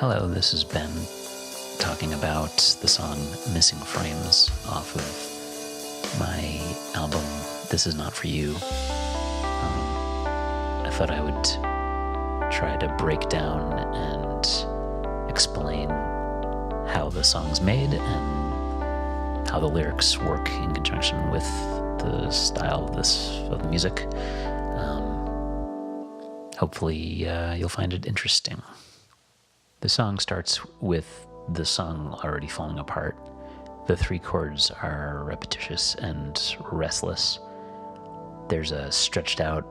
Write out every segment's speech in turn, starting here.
Hello, this is Ben talking about the song Missing Frames off of my album This Is Not For You. I thought I would try to break down and explain how the song's made and how the lyrics work in conjunction with the style of the music. Hopefully you'll find it interesting. The song starts with the song already falling apart. The three chords are repetitious and restless. There's a stretched out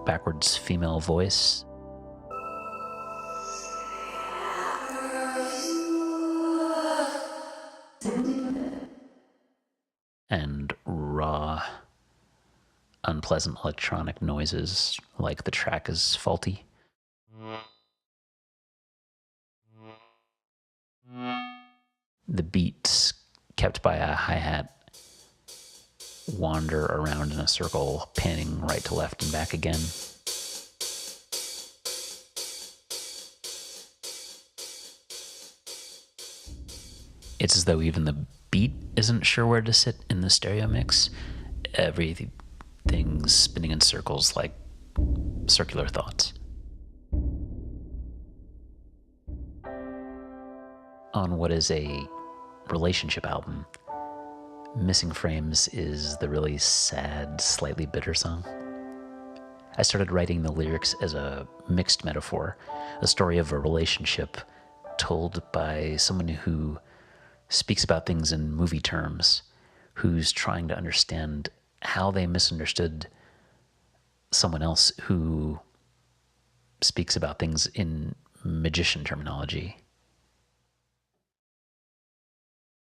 backwards female voice. And raw, unpleasant electronic noises like the track is faulty. The beats, kept by a hi-hat, wander around in a circle, panning right to left and back again. It's as though even the beat isn't sure where to sit in the stereo mix. Everything's spinning in circles like circular thoughts. On what is a relationship album, Missing Frames is the really sad, slightly bitter song. I started writing the lyrics as a mixed metaphor, a story of a relationship told by someone who speaks about things in movie terms, who's trying to understand how they misunderstood someone else who speaks about things in magician terminology.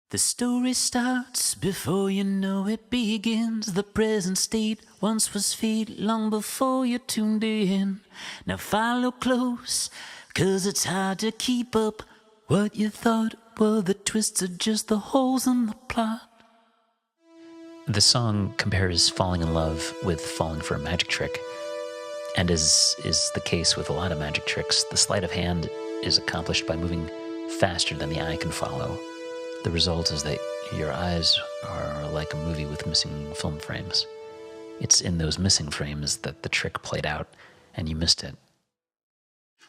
The story starts before you know it begins. The present state once was fate long before you tuned in. Now follow close, 'cause it's hard to keep up. What you thought were the twists are just the holes in the plot. The song compares falling in love with falling for a magic trick. And as is the case with a lot of magic tricks, the sleight of hand is accomplished by moving faster than the eye can follow. The result is that your eyes are like a movie with missing film frames. It's in those missing frames that the trick played out, and you missed it.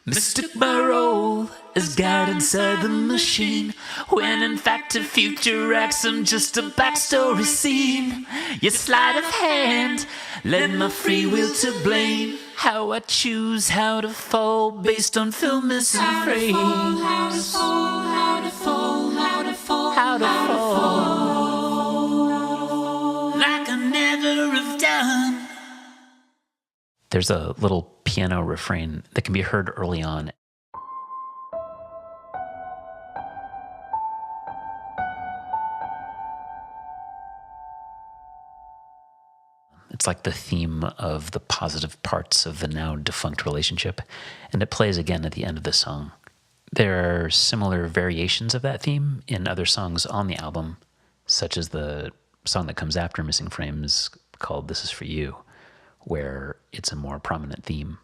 Mistook my role as God inside the machine, when in fact a future acts, I'm just a backstory scene. Your sleight of hand led my free will to blame. How I choose how to fall based on film missing frames. How to fall, how to fall, how to fall, how to fall, like I never have done. There's a little piano refrain that can be heard early on. It's like the theme of the positive parts of the now defunct relationship, and it plays again at the end of the song. There are similar variations of that theme in other songs on the album, such as the song that comes after Missing Frames called This Is For You, where it's a more prominent theme.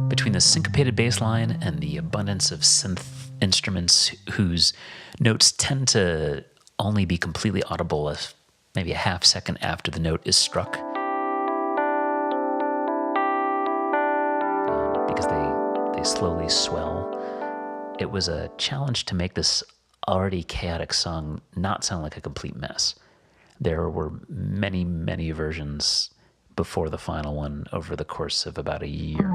Between the syncopated bass line and the abundance of synth instruments whose notes tend to only be completely audible maybe a half second after the note is struck, because they slowly swell. It was a challenge to make this already chaotic song not sound like a complete mess. There were many, many versions before the final one over the course of about a year.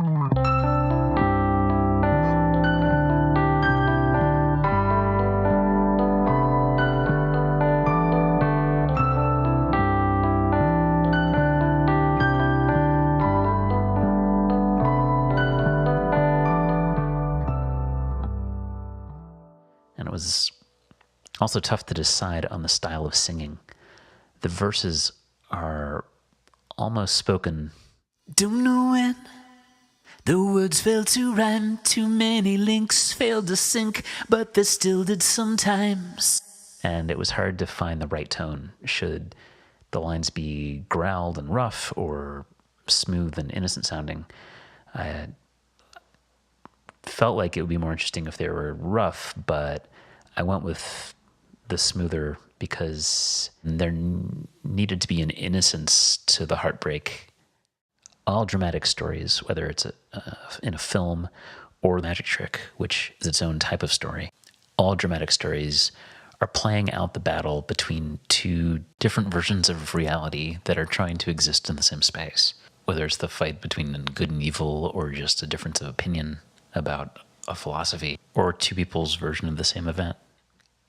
And it was also tough to decide on the style of singing. The verses are almost spoken. Don't know when the words failed to rhyme, too many links failed to sync, but they still did sometimes. and it was hard to find the right tone. Should the lines be growled and rough or smooth and innocent sounding? I felt like it would be more interesting if they were rough, but I went with the smoother because there needed to be an innocence to the heartbreak. All dramatic stories, whether it's in a film or Magic Trick, which is its own type of story, all dramatic stories are playing out the battle between two different versions of reality that are trying to exist in the same space. Whether it's the fight between good and evil, or just a difference of opinion about a philosophy, or two people's version of the same event.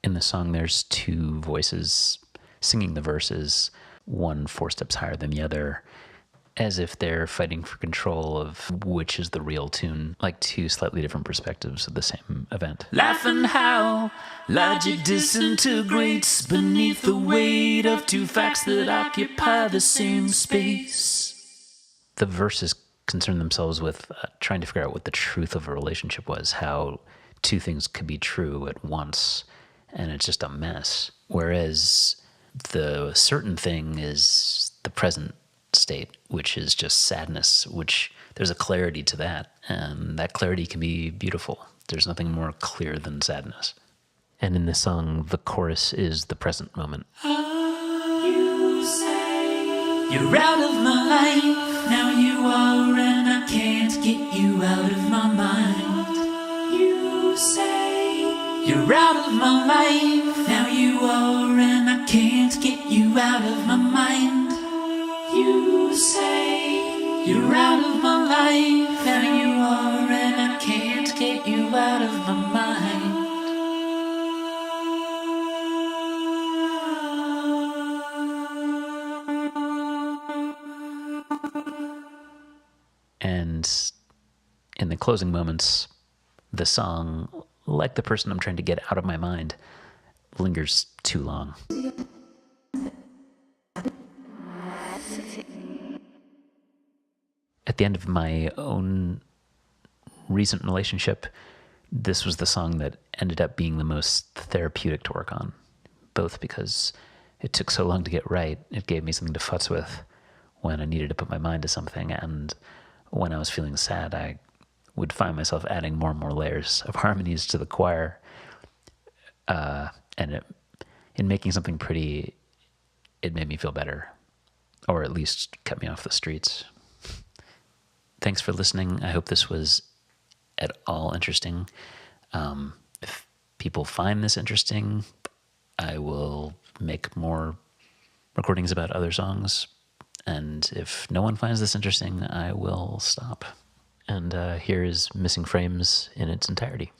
In the song, there's two voices singing the verses, one 4 steps higher than the other, as if they're fighting for control of which is the real tune, like two slightly different perspectives of the same event. Laugh and howl, logic disintegrates beneath the weight of two facts that occupy the same space. The verses concern themselves with trying to figure out what the truth of a relationship was, how two things could be true at once, and it's just a mess. Whereas the certain thing is the present state, which is just sadness, which there's a clarity to that, and that clarity can be beautiful. There's nothing more clear than sadness. And in this song, the chorus is the present moment. You say you're out of my life, now you are, and I can't get you out of my mind. You say you're out of my life, now you are, and I can't get you out of my mind. You say you're out of my life, now you are, and I can't get you out of my mind. And in the closing moments, the song, like the person I'm trying to get out of my mind, lingers too long. At the end of my own recent relationship, this was the song that ended up being the most therapeutic to work on, both because it took so long to get right. It gave me something to futz with when I needed to put my mind to something, and when I was feeling sad, I would find myself adding more and more layers of harmonies to the choir, and in making something pretty, it made me feel better, or at least kept me off the streets. Thanks for listening. I hope this was at all interesting. If people find this interesting, I will make more recordings about other songs. And if no one finds this interesting, I will stop. And here is Missing Frames in its entirety.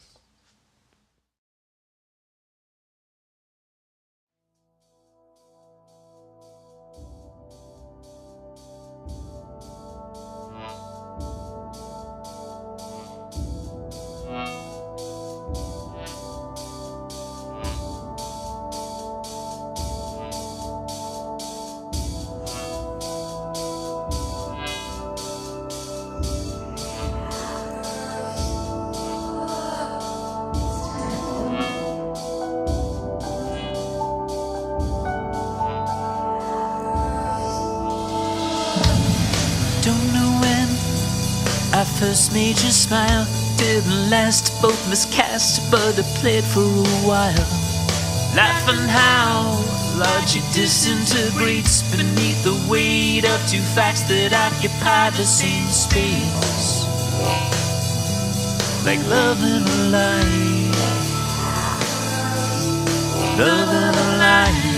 Don't know when I first made you smile. Didn't last, both miscast, but I played for a while. Laugh and howl, logic disintegrates beneath the weight of two facts that occupy the same space. Like love and a lie, love and a lie.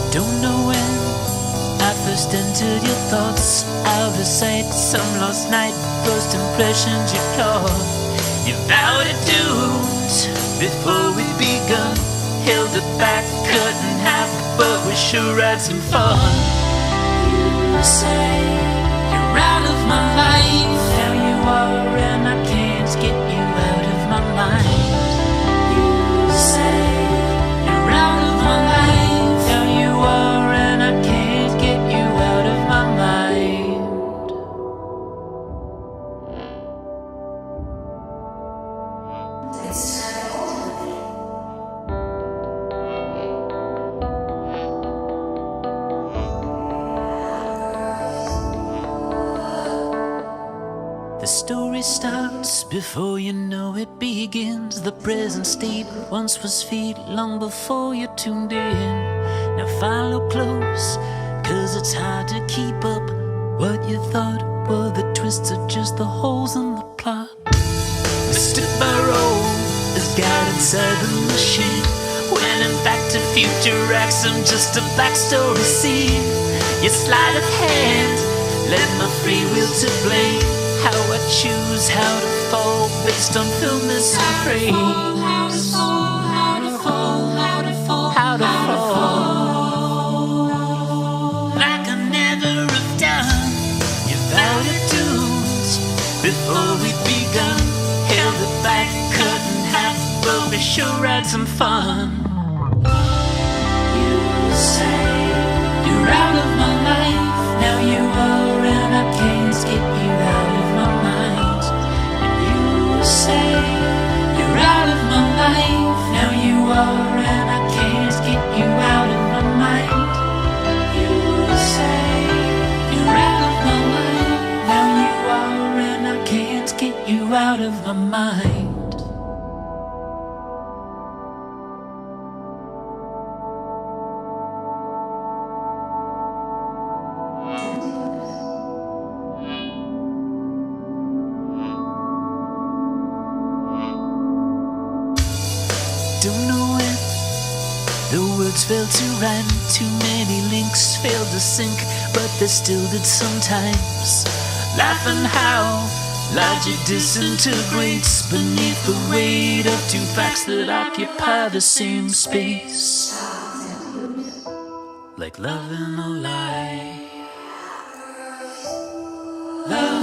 Don't know when I first entered your thoughts, out of sight, some lost night, first impressions you caught. You vowed it doomed before we'd begun, held it back, cut in half, but we sure had some fun. You say you're out of my life, now you are, and I can't get you out of my mind. You say you're out of my life, now you are, and I can't get you out of my mind. story starts before you know it begins. The present state once was feet long before you tuned in. Now follow close, cause it's hard to keep up. What you thought were the twists are just the holes in the plot. Mr. Barrow is God inside the machine, when in fact a future acts, I'm just a backstory scene. You sleight of hand, let my free will to blame. How I choose how to fall based on filmness and praise. How to fall, how to fall, how to fall, how to fall. Like I never have done. You vowed your dues before we'd begun. Held it back, cut in half, but we sure had some fun. You say you're out of my life. Now you are, and I can't get you out of my mind. And you say you're out of my life. Now you are, and I can't get you out of my mind. You say you're out of my life. Now you are, and I can't get you out of my mind. Don't know when the words failed to rhyme. Too many links failed to sync, but they still did sometimes. Laughing how logic disintegrates beneath the weight of two facts that occupy the same space. Like love and a lie. Love